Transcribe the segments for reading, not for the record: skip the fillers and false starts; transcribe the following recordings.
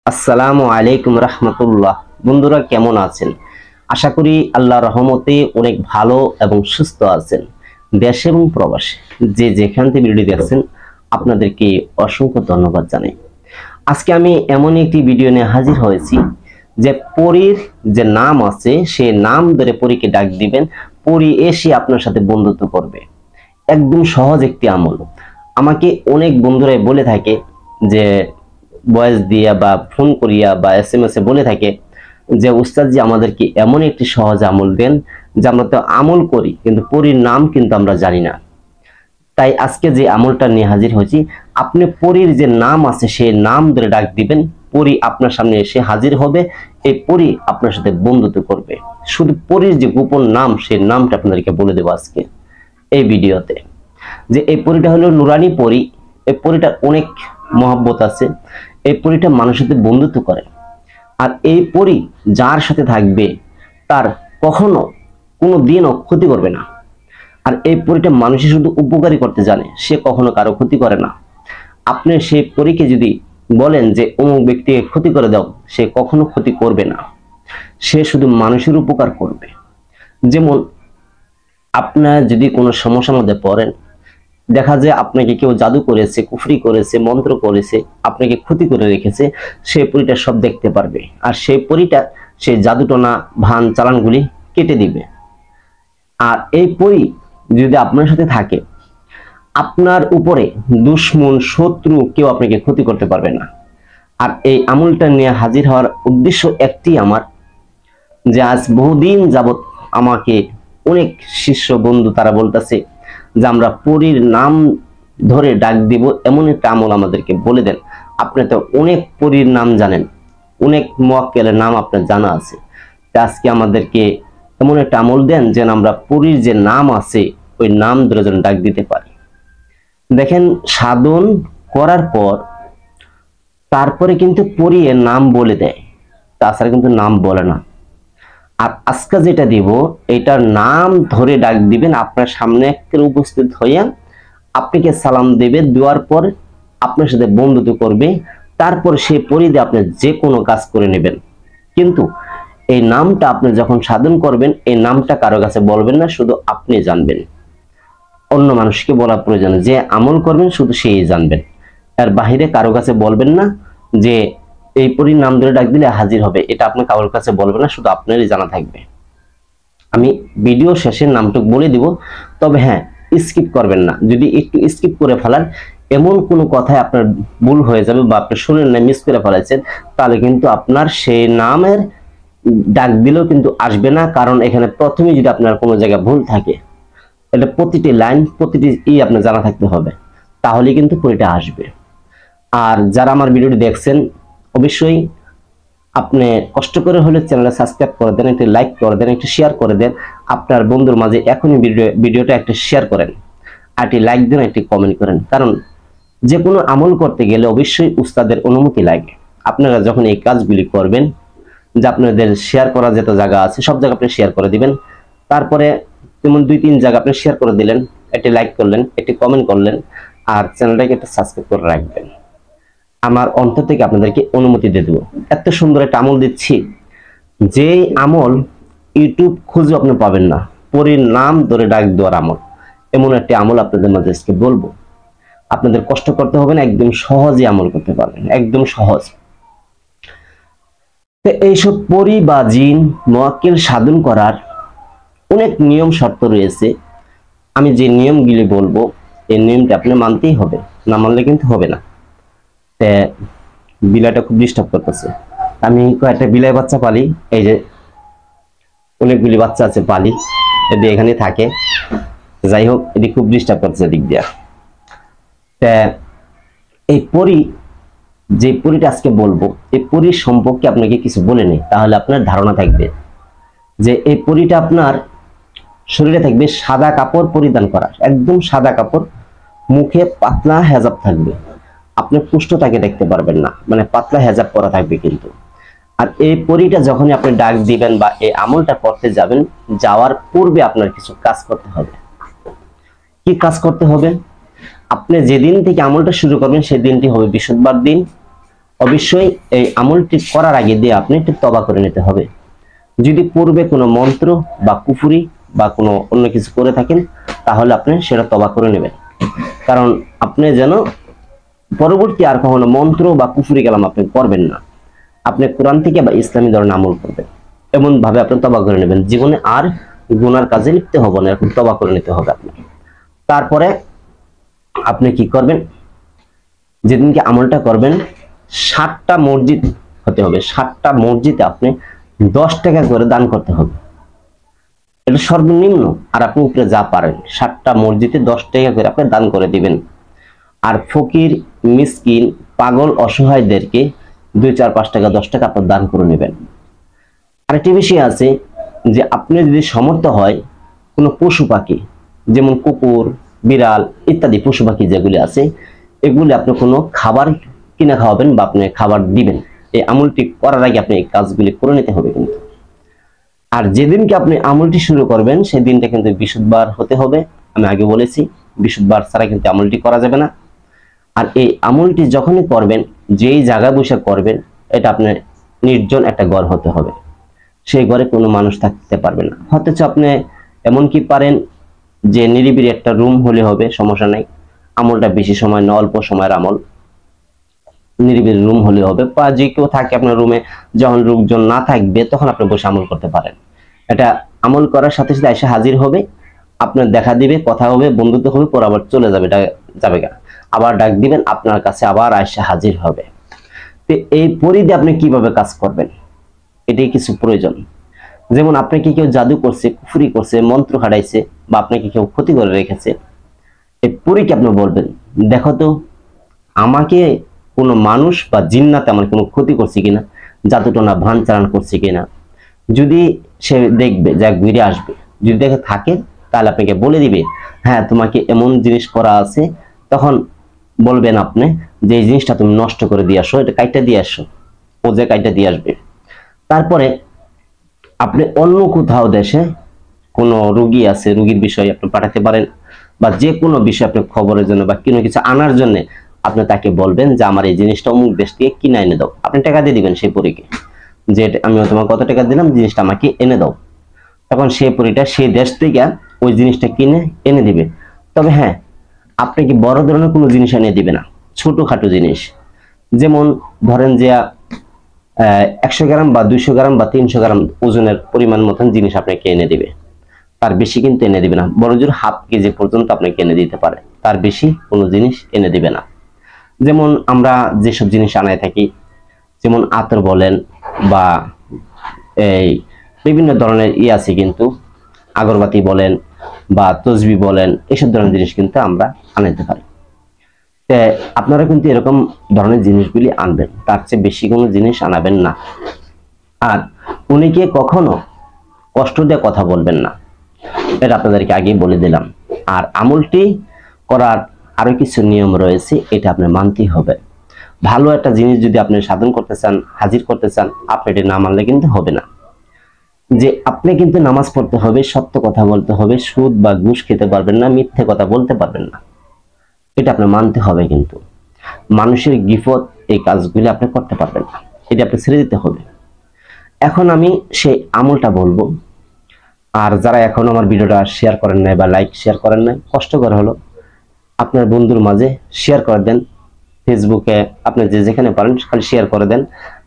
আসসালামু আলাইকুম রহমতুল্লাহ। বন্ধুরা কেমন আছেন? আশা করি আল্লাহর রহমতে অনেক ভালো এবং সুস্থ আছেন। দেশে এবং প্রবাসে যে যেখান থেকে ভিডিও দেখছেন আপনাদেরকে অসংখ্য ধন্যবাদ জানাই। আজকে আমি এমন একটি ভিডিও নিয়ে হাজির হয়েছি যে পরীর যে নাম আছে সেই নাম ধরে পরীকে ডাক দিবেন, পরী এসে আপনার সাথে বন্ধুত্ব করবে। একদম সহজ একটি আমল। আমাকে অনেক বন্ধুরাই বলে থাকে যে ভয়েস দিয়া বা ফোন করিয়া বা SMS এ বলে থাকে যে উস্তাদ জি আমাদেরকে এমন একটি সহজ আমল দেন যে আমরা তো আমল করি কিন্তু পরীর নাম কিন্তু আমরা জানি না। তাই আজকে যে আমলটা নিয়ে হাজির হয়েছি, আপনি পরীর যে নাম আছে সেই নাম ধরে ডাক দিবেন, পরী আপনার সামনে এসে হাজির হবে। এই পরী আপনার সাথে বন্ধুত্ব করবে। শুধু পরীর যে গোপন নাম সেই নামটা আপনাদেরকে বলে দেবো আজকে এই ভিডিওতে। যে এই পরীটা হলো নুরানি পরী। এই পরীটার অনেক মহব্বত আছে। এই পরীটা মানুষের সাথে বন্ধুত্ব করে। আর এই পরী যার সাথে থাকবে তার কখনো কোনো দিনও ক্ষতি করবে না। আর এই পরীটা মানুষের শুধু উপকারী করতে জানে, সে কখনো কারো ক্ষতি করে না। আপনি সেই পরীকে যদি বলেন যে অমুক ব্যক্তিকে ক্ষতি করে দাও, সে কখনো ক্ষতি করবে না। সে শুধু মানুষের উপকার করবে। যেমন আপনার যদি কোনো সমস্যার মধ্যে পড়েন, দেখা যায় আপনাকে কেউ জাদু করেছে, কুফরি করেছে, মন্ত্র করেছে, আপনাকে ক্ষতি করে রেখেছে, সেই পরীটা সব দেখতে পারবে। আর সেই পরীটা সেই জাদুটনা ভান চালানগুলি কেটে দিবে। আর এই পরী যদি আপনার সাথে থাকে, আপনার উপরে দুশ্মন শত্রু কেউ আপনাকে ক্ষতি করতে পারবে না। আর এই আমলটা নিয়ে হাজির হওয়ার উদ্দেশ্য একটি আমার, যে আজ বহুদিন যাবত আমাকে অনেক শিষ্য বন্ধু তারা বলতেছে যে আমরা পরীর নাম ধরে ডাক দিব, এমন একটা আমল আমাদেরকে বলে দেন। আপনি তো অনেক পরীর নাম জানেন, অনেক মুয়াক্কেলের নাম আপনার জানা আছে। আজকে আমাদেরকে এমন একটা আমল দেন যেন আমরা পরীর যে নাম আছে ওই নাম ধরে যেন ডাক দিতে পারি। দেখেন, সাধন করার পর তারপরে কিন্তু পরী এর নাম বলে দেয়, তাছাড়া কিন্তু নাম বলে না। আর আজকে যেটা দিব এটার নাম ধরে ডাক দিবেন, আপনার সামনে একটা উপস্থিত হইয়া আপনাকে সালাম দেবে, দেওয়ার পর আপনার সাথে বন্ধুত্ব করবে। তারপর সেই পরিধি আপনি যে কোনো কাজ করে নেবেন। কিন্তু এই নামটা আপনি যখন সাধন করবেন, এই নামটা কারো কাছে বলবেন না, শুধু আপনি জানবেন। অন্য মানুষকে বলা প্রয়োজন, যে আমল করবেন শুধু সেই জানবেন। এর বাহিরে কারো কাছে বলবেন না যে এই পরীর নাম ধরে ডাক দিলে হাজির হবে, এটা আপনি কারোর কাছে বলবেন না, শুধু আপনারই জানা থাকবে। আমি ভিডিও শেষে নামটুকু বলে দিব, তবে হ্যাঁ, স্কিপ করবেন না। যদি একটু স্কিপ করে ফেলান, এমন কোনো কথায় আপনার ভুল হয়ে যাবে বা আপনি শুনেন না, মিস করে ফেলেছেন, তাহলে কিন্তু আপনার সেই নামের ডাক দিলেও কিন্তু আসবে না। কারণ এখানে প্রথমে যদি আপনার কোনো জায়গায় ভুল থাকে, এটা প্রতিটি লাইন প্রতিটি আপনার জানা থাকতে হবে, তাহলে কিন্তু পরীটা আসবে। আর যারা আমার ভিডিওটি দেখছেন, অবশ্যই আপনি কষ্ট করে হলে চ্যানেলে সাবস্ক্রাইব করে দেন, একটি লাইক করে দেন, একটি শেয়ার করে দেন। আপনার বন্ধুর মাঝে এখনই ভিডিওটা একটা শেয়ার করেন, আর একটি লাইক দেন, একটি কমেন্ট করেন। কারণ যে কোনো আমল করতে গেলে অবশ্যই উস্তাদের অনুমতি লাগে। আপনারা যখন এই কাজগুলি করবেন, যে আপনাদের শেয়ার করা যেত জায়গা আছে সব জায়গা আপনি শেয়ার করে দিবেন। তারপরে যেমন 2-3 জায়গা আপনি শেয়ার করে দিলেন, একটি লাইক করলেন, একটি কমেন্ট করলেন, আর চ্যানেলটাকে একটা সাবস্ক্রাইব করে রাখবেন। আমার অন্তর থেকে আপনাদেরকে অনুমতি দিয়ে দেবো। এত সুন্দর একটা আমল দিচ্ছি, যে আমল ইউটিউব খুঁজে আপনি পাবেন না। পরীর নাম ধরে ডাক দেওয়ার আমল, এমন একটা আমল আপনাদের মাঝে আজকে বলবো। আপনাদের কষ্ট করতে হবে না, একদম সহজে আমল করতে পারবেন, একদম সহজ। এইসব পরী বা জিন মুয়াক্কিল সাধন করার অনেক নিয়ম শর্ত রয়েছে। আমি যে নিয়মগুলি বলবো এই নিয়মটা আপনি মানতেই হবে, না মানলে কিন্তু হবে না। বিলাইটা খুব ডিস্টার্ব করতেছে। আমি কয়েকটা বিলাই বাচ্চা পালি, এই যে অনেকগুলি বাচ্চা আছে পালি, এদের এখানে থাকে। যাই হোক, এটি খুব ডিস্টার্ব করতেছে দিক দিয়া। এই পরী, যে পরীটা আজকে বলবো, এই পরীর সম্পর্কে আপনাকে কিছু বলে নেই, তাহলে আপনার ধারণা থাকবে যে এই পরীটা আপনার শরীরে থাকবে সাদা কাপড় পরিধান করা, একদম সাদা কাপড়, মুখে পাতলা হেজাব থাকবে। আপনি পুষ্টতাকে দেখতে পারবেন না, মানে পাতলা হেজাব পরা থাকবে কিন্তু। আর এই পরীটা যখনই আপনি ডাক দিবেন বা এই আমলটা করতে যাবেন, যাওয়ার পূর্বে আপনার কিছু কাজ করতে হবে। কি কাজ করতে হবে? আপনি যেদিন থেকে আমলটা শুরু করবেন সেই দিনটি হবে বৃহস্পতিবার দিন। অবশ্যই এই আমলটি করার আগে দিয়ে আপনি একটু তওবা করে নিতে হবে। যদি পূর্বে কোনো মন্ত্র বা কুফরি বা কোনো অন্য কিছু করে থাকেন তাহলে আপনি সেটা তওবা করে নেবেন, কারণ আপনি যেন পরবর্তী আর কখনো মন্ত্র বা কুফরি কালাম আপনি করবেন না। আপনি কোরআন থেকে বা ইসলামী ধরনের আমল করবেন, এমন ভাবে আপনি তওবা করে নেবেন, জীবনে আর গুনার কাজে লিপ্ত হব না, এরকম তওবা করে নিতে হবে আপনাকে। তারপরে আপনি কি করবেন, যেদিনকে আমলটা করবেন 7টা মসজিদ হতে হবে, 7টা মসজিদে আপনি 10 টাকা করে দান করতে হবে, এটা সর্বনিম্ন। আর আপনি উপরে যা পারেন 7টা মসজিদে 10 টাকা করে আপনি দান করে দিবেন। আর ফকির, মিসকিন, পাগল, অসহায়দেরকে 2, 4, 5 টাকা 10 টাকা আপনি দান করে নেবেন। আরেকটি বিষয় আছে যে আপনি যদি সমর্থ হয় কোনো পশু পাখি, যেমন কুকুর, বিড়াল ইত্যাদি পশু পাখি যেগুলি আছে, এগুলি আপনি কোনো খাবার কিনে খাওয়াবেন বা আপনি খাবার দিবেন। এই আমলটি করার আগে আপনি এই কাজগুলি করে নিতে হবে কিন্তু। আর যেদিনকে আপনি আমলটি শুরু করবেন সেদিনটা কিন্তু বৃহস্পতিবার হতে হবে। আমি আগে বলেছি বৃহস্পতিবার ছাড়া কিন্তু আমলটি করা যাবে না। আর এই আমলটি যখনই করবেন, যেই জায়গায় বসে করবেন, এটা আপনার নির্জন একটা ঘর হতে হবে, সেই ঘরে কোনো মানুষ থাকতে পারবে না। অথচ আপনি এমন কি পারেন যে নিরিবিলি একটা রুম হলে হবে, সমস্যা নাই। আমলটা বেশি সময় না, অল্প সময়ের আমল, নিরিবিলি রুম হলে হবে। বা যে কেউ থাকে আপনার রুমে, যখন লোকজন না থাকবে তখন আপনি বসে আমল করতে পারেন। এটা আমল করার সাথে সাথে এসে হাজির হবে, আপনার দেখা দিবে, কথা হবে, বন্ধুত্ব হবে, পর আবার চলে যাবে, যাবে গা, আবার ডাক দিবেন, আপনার কাছে আবার এসে হাজির হবে। তো এই পরিধি আপনি কিভাবে কাজ করবেন, এটাই কিছু প্রয়োজন। যেমন আপনাকে কেউ জাদু করছে, কুফরি করছে, মন্ত্র খাটাইছে, বা আপনাকে কেউ ক্ষতি করে রেখেছে, এই পরীকে আপনি বলবেন, দেখো তো আমাকে কোনো মানুষ বা জিন্নাতে আমার কোনো ক্ষতি করছে কিনা, জাদুটনা ভান চালান করছে কিনা। যদি সে দেখবে, যা ঘুরে আসবে, যদি দেখে থাকে তাহলে আপনাকে বলে দিবে, হ্যাঁ তোমাকে এমন জিনিস করা আছে। তখন বলবেন আপনি যে এই জিনিসটা তুমি নষ্ট করে দিয়ে আসো, এটা কাইটা দিয়ে আসো, ও যে কাইটা দিয়ে আসবে। তারপরে আপনি অন্য কোথাও দেশে কোনো রোগী আছে, রোগীর বিষয়ে আপনি পাঠাতে পারেন, বা যে কোনো বিষয় আপনি খবরের জন্য বা কোনো কিছু আনার জন্য আপনি তাকে বলবেন যে আমার এই জিনিসটা অমুক দেশ থেকে কিনে এনে দাও। আপনি টাকা দিয়ে দিবেন সেই পরীকে, যে আমি তোমার কত টাকা দিলাম, জিনিসটা আমাকে এনে দাও। তখন সেই পরীটা সেই দেশ থেকে ওই জিনিসটা কিনে এনে দিবে। তবে হ্যাঁ, আপনি কি বড় ধরনের কোনো জিনিস এনে দিবে না, ছোটখাটো জিনিস, যেমন ধরেন যে 100 গ্রাম বা 200 গ্রাম বা 300 গ্রাম ওজনের পরিমাণ মতন জিনিস আপনাকে এনে দিবে। তার বেশি কিন্তু এনে দিবে না, বড় জোর হাফ কেজি পর্যন্ত আপনাকে এনে দিতে পারে, তার বেশি কোনো জিনিস এনে দিবে না। যেমন আমরা যেসব জিনিস আনায় থাকি, যেমন আতর বলেন বা এই বিভিন্ন ধরনের আছে কিন্তু, আগরবাতি বলেন বা তসবি বলেন, এসব ধরনের জিনিস কিন্তু আমরা আনাইতে পারি। আপনারা কিন্তু এরকম ধরনের জিনিসগুলি আনবেন, তার চেয়ে বেশি কোনো জিনিস আনাবেন না। আর উনিকে কখনো কষ্ট দিয়ে কথা বলবেন না, এটা আপনাদেরকে আগেই বলে দিলাম। আর আমলটি করার আরো কিছু নিয়ম রয়েছে, এটা আপনি মানতেই হবে। ভালো একটা জিনিস যদি আপনি সাধন করতে চান, হাজির করতে চান, আপনি এটা না মানলে কিন্তু হবে না। যে আপনি কিন্তু নামাজ পড়তে হবে, সত্য কথা বলতে হবে, সুদ বা ঘুষ খেতে পারবেন না, মিথ্যে কথা বলতে পারবেন না, এটা আপনি মানতে হবে। কিন্তু মানুষের গিফট এই কাজগুলি আপনি করতে পারবেন না, এটা আপনি ছেড়ে দিতে হবে। এখন আমি সেই আমলটা বলবো। আর যারা এখনো আমার ভিডিওটা শেয়ার করেন নাই বা লাইক শেয়ার করেন নাই, কষ্ট করে হলো আপনার বন্ধুর মাঝে শেয়ার করে দেন। ফেসবুকে আপনি যে যেখানে পারেন খালি শেয়ার করে দেন,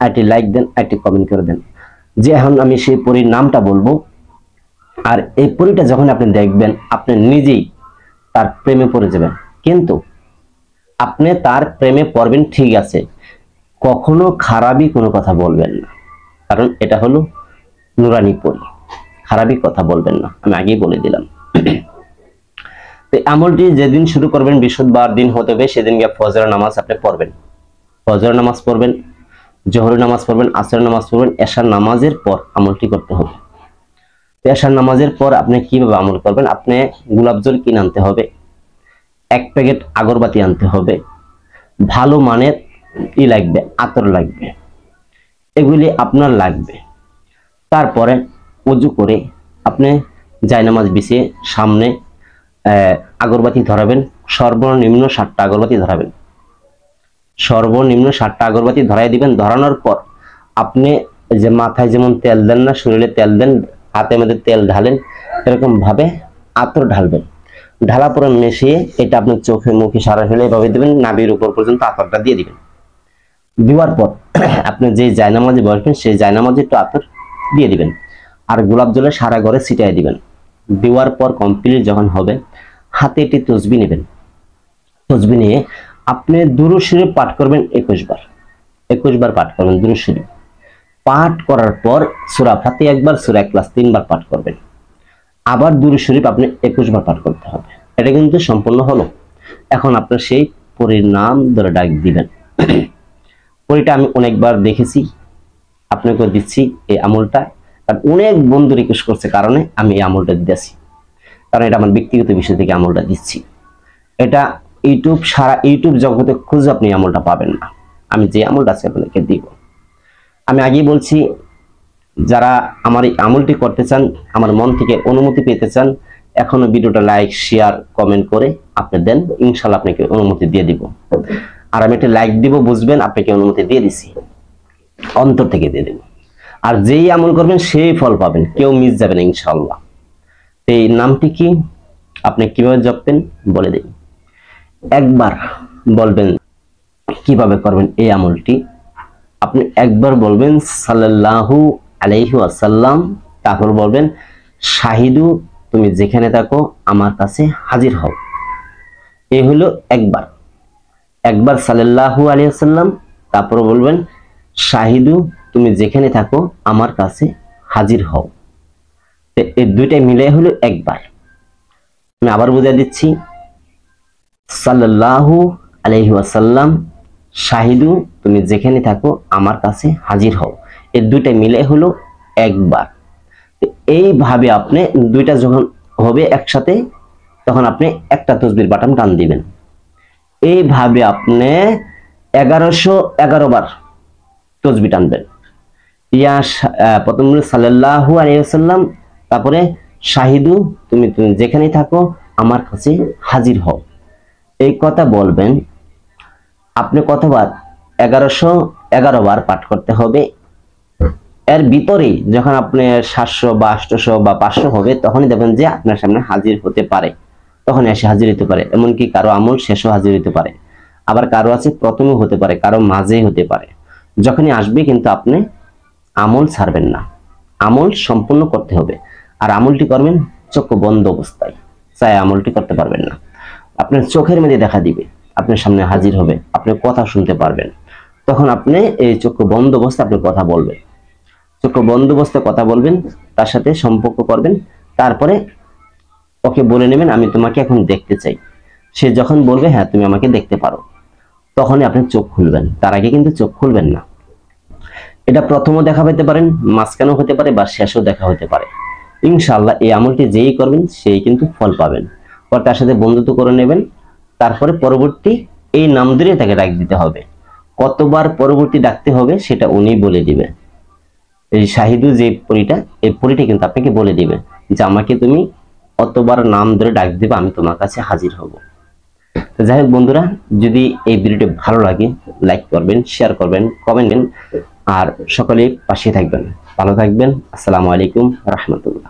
আইটি লাইক দেন, আইটি কমেন্ট করে দেন। যে এখন আমি সেই পরীর নামটা বলবো, আর এই পরীটা যখন আপনি দেখবেন আপনি নিজেই তার প্রেমে পড়ে যাবেন। কিন্তু আপনি তার প্রেমে পড়বেন ঠিক আছে, কখনো খারাপই কোনো কথা বলবেন না, কারণ এটা হলো নুরানি পরী, খারাপই কথা বলবেন না, আমি আগেই বলে দিলাম। তো আমলটি যেদিন শুরু করবেন বৃহস্পতিবার দিন হতে হবে, সেদিন গিয়ে ফজর নামাজ আপনি পড়বেন, ফজর নামাজ পড়বেন, জোহর নামাজ পড়বেন, আসর নামাজ পড়বেন, এশার নামাজের পর আমলটি করতে হবে। এশার নামাজের পর আপনি কিভাবে আমল করবেন, আপনি গোলাপ জল কিনে আনতে হবে, 1 প্যাকেট আগরবাতি আনতে হবে, ভালো মানের লাগবে, আতর লাগবে, এগুলি আপনার লাগবে। তারপরে ওযু করে আপনি জায়নামাজ বিছিয়ে সামনে আগরবাতি ধরাবেন, সর্বনিম্ন 7টা আগরবাতি ধরাবেন। সর্বনিম্ন 7টা আগরবাতি ধরাই দিবেন। ধরানোর পর আপনি যে মাথায় যেমন তেল দেন না, শরীরে তেল দেন, হাতের মধ্যে তেল ঢালেন, এরকম ভাবে আতর ঢালবেন। ঢালা পরে মিশিয়ে এটা আপনার চোখে মুখে সারা শরীরে এভাবে দিবেন, নাভির উপর পর্যন্ত আতরটা দিয়ে দিবেন। দেওয়ার পর আপনি যে জায়নামাজে বসবেন সেই জায়নামাজে একটু আতর দিয়ে দিবেন, আর গোলাপ জলে সারা ঘরে ছিটিয়ে দিবেন। দেওয়ার পর কমপ্লিট যখন হবে, হাতে একটি তসবিহ নেবেন। তসবিহ নিয়ে আপনি দুরূদ শরীফ পাঠ করবেন 21 বার। 21 বার পাঠ করবেন দুরূদ শরীফ। পাঠ করার পর সূরা ফাতিহা একবার, সূরা ইখলাস 3 বার পাঠ করবেন। আবার দুরূদ শরীফ আপনি 21 বার পাঠ করতে হবে। এটা কিন্তু সম্পূর্ণ হলো। এখন আপনার সেই পরীর নাম ধরে ডাক দিবেন। পরীটা আমি অনেকবার দেখেছি, আপনাকে দিচ্ছি এই আমলটা। কারণ অনেক বন্ধু রিকোয়েস্ট করছে কারণে আমি এই আমলটা দিতেছি, কারণ এটা আমার ব্যক্তিগত বিষয় থেকে আমলটা দিচ্ছি। এটা সারা ইউটিউব জগতে খুঁজে আপনি আমলটা পাবেন না। আমি যে আমলটা আছে আপনাকে দিব। আমি আগেই বলছি, যারা আমার এই আমলটি করতে চান, আমার মন থেকে অনুমতি পেতে চান, এখনো ভিডিওটা লাইক শেয়ার কমেন্ট করে আপনি দেন, ইনশাল্লাহ আপনাকে অনুমতি দিয়ে দিব। আর আমি একটা লাইক দিব, বুঝবেন আপনাকে অনুমতি দিয়ে দিছি, অন্তর থেকে দিয়ে দেব। আর যেই আমল করবেন সেই ফল পাবেন, কেউ মিস যাবে না ইনশাল্লাহ। এই নামটি কি, আপনি কিভাবে জপবেন বলে দিন। একবার বলবেন কিভাবে করবেন এই আমলটি। আপনি একবার বলবেন সাল্লাল্লাহু আলাইহি ওয়াসাল্লাম, তারপর বলবেন শাহিদু তুমি যেখানে থাকো আমার কাছে হাজির হও। এই হলো একবার। একবার সাল্লাল্লাহু আলাইহি ওয়াসাল্লাম, তারপর বলবেন শাহিদু তুমি যেখানে থাকো আমার কাছে হাজির হও। এই দুইটা মিলে হলো একবার। আমি আবার বুঝিয়ে দিচ্ছি, সাল্লাল্লাহু আলাইহি ওয়াসাল্লাম, শাহিদু তুমি যেখানে থাকো আমার কাছে হাজির হও। এই দুইটা মিলে হলো একবার। এইভাবে আপনি দুইটা যখন হবে একসাথে, তখন আপনি একটা তাসবিহর বাটন টান দিবেন। এইভাবে আপনি 1111 বার তাসবিহ টানবেন। প্রথম সাল্লাল্লাহু আলাইহি ওয়াসাল্লাম, তারপরে শাহিদু তুমি যেখানে থাকো আমার কাছে হাজির হও। এই কথা বলবেন। আপনি কতবার? 1111 বার পাঠ করতে হবে। এর ভিতরে যখন আপনি 700 বা 800 বা 500 হবে, তখনই দেখবেন যে আপনার সামনে হাজির হতে পারে, তখন এসে হাজির হতে পারে। এমনকি কারো আমল শেষও হাজির হতে পারে, আবার কারো আছে প্রথমে হতে পারে, কারো মাঝে হতে পারে। যখনই আসবে কিন্তু আপনি আমল ছাড়বেন না, আমল সম্পূর্ণ করতে হবে। আর আমলটি করবেন চোখ বন্ধ অবস্থায়, চাই আমলটি করতে পারবেন না। আপনার চোখের মধ্যে দেখা দিবে, আপনার সামনে হাজির হবে, আপনি কথা শুনতে পারবেন। তখন আপনি এই চোখ বন্ধ অবস্থায় আপনি কথা বলবেন, চোখ বন্ধ অবস্থায় কথা বলবেন, তার সাথে সম্পর্ক করবেন। তারপরে ওকে বলে নেবেন আমি তোমাকে এখন দেখতে চাই। সে যখন বলবে হ্যাঁ তুমি আমাকে দেখতে পারো, তখনই আপনি চোখ খুলবেন, তার আগে কিন্তু চোখ খুলবেন না। এটা প্রথমও দেখা পেতে পারেন, মাঝখানেও হতে পারে, বা শেষও দেখা হতে পারে। ইনশাআল্লাহ এই আমলটি যেই করবেন সেই কিন্তু ফল পাবেন। পর তার সাথে বন্ধুত্ব করে নেবেন। তারপরে পরবর্তী এই নাম ধরে তাকে ডাক দিতে হবে। কতবার পরবর্তী ডাকতে হবে সেটা উনি বলে দিবে। এই শাহিদু যে পরীটা, এই পরীটা কিন্তু আপনাকে বলে দিবে যে আমাকে তুমি অতবার নাম ধরে ডাক দিবে, আমি তোমার কাছে হাজির হব। তো যাই হোক বন্ধুরা, যদি এই ভিডিওটি ভালো লাগে লাইক করবেন, শেয়ার করবেন, কমেন্ট দেন, আর সকলে পাশে থাকবেন। ভালো থাকবেন। আসসালামু আলাইকুম রাহমাতুল্লাহ।